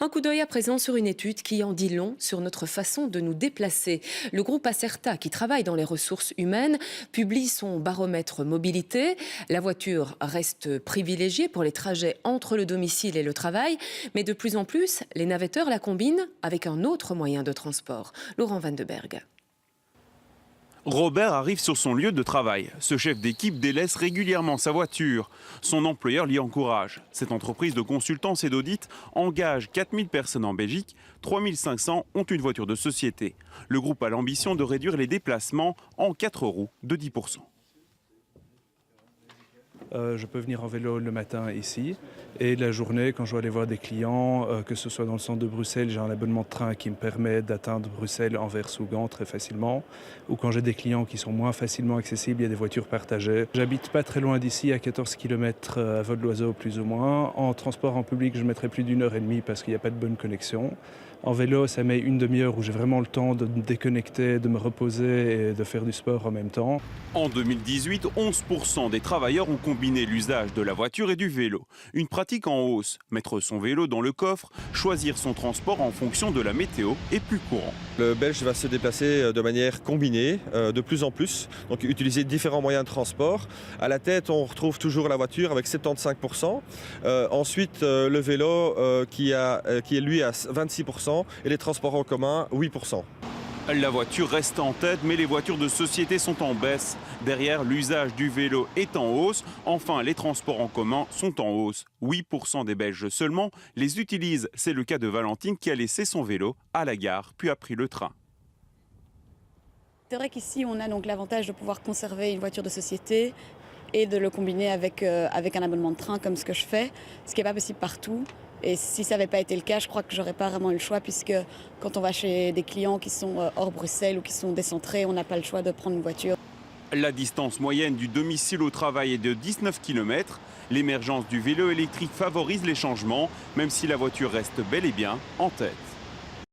Un coup d'œil à présent sur une étude qui en dit long sur notre façon de nous déplacer. Le groupe Acerta, qui travaille dans les ressources humaines, publie son baromètre mobilité. La voiture reste privilégiée pour les trajets entre le domicile et le travail, mais de plus en plus, les navetteurs la combinent avec un autre moyen de transport. Laurent Van de Berg. Robert arrive sur son lieu de travail. Ce chef d'équipe délaisse régulièrement sa voiture. Son employeur l'y encourage. Cette entreprise de consultance et d'audit engage 4000 personnes en Belgique. 3500 ont une voiture de société. Le groupe a l'ambition de réduire les déplacements en 4 roues de 10%. Je peux venir en vélo le matin ici et la journée quand je dois aller voir des clients, que ce soit dans le centre de Bruxelles, j'ai un abonnement de train qui me permet d'atteindre Bruxelles, Anvers ou Gand très facilement, ou quand j'ai des clients qui sont moins facilement accessibles, il y a des voitures partagées. J'habite pas très loin d'ici, à 14 km à vol d'oiseau plus ou moins. En transport en public, je mettrai plus d'1h30 parce qu'il n'y a pas de bonne connexion. En vélo, ça met une demi-heure où j'ai vraiment le temps de me déconnecter, de me reposer et de faire du sport en même temps. En 2018, 11% des travailleurs ont combiné l'usage de la voiture et du vélo. Une pratique en hausse. Mettre son vélo dans le coffre, choisir son transport en fonction de la météo est plus courant. Le Belge va se déplacer de manière combinée, de plus en plus, donc utiliser différents moyens de transport. À la tête, on retrouve toujours la voiture avec 75%. Ensuite, le vélo qui est lui à 26%. Et les transports en commun, 8%. La voiture reste en tête, mais les voitures de société sont en baisse. Derrière, l'usage du vélo est en hausse. Enfin, les transports en commun sont en hausse. 8% des Belges seulement les utilisent. C'est le cas de Valentine qui a laissé son vélo à la gare, puis a pris le train. C'est vrai qu'ici, on a donc l'avantage de pouvoir conserver une voiture de société et de le combiner avec un abonnement de train comme ce que je fais, ce qui n'est pas possible partout. Et si ça n'avait pas été le cas, je crois que j'aurais pas vraiment eu le choix puisque quand on va chez des clients qui sont hors Bruxelles ou qui sont décentrés, on n'a pas le choix de prendre une voiture. La distance moyenne du domicile au travail est de 19 km. L'émergence du vélo électrique favorise les changements, même si la voiture reste bel et bien en tête.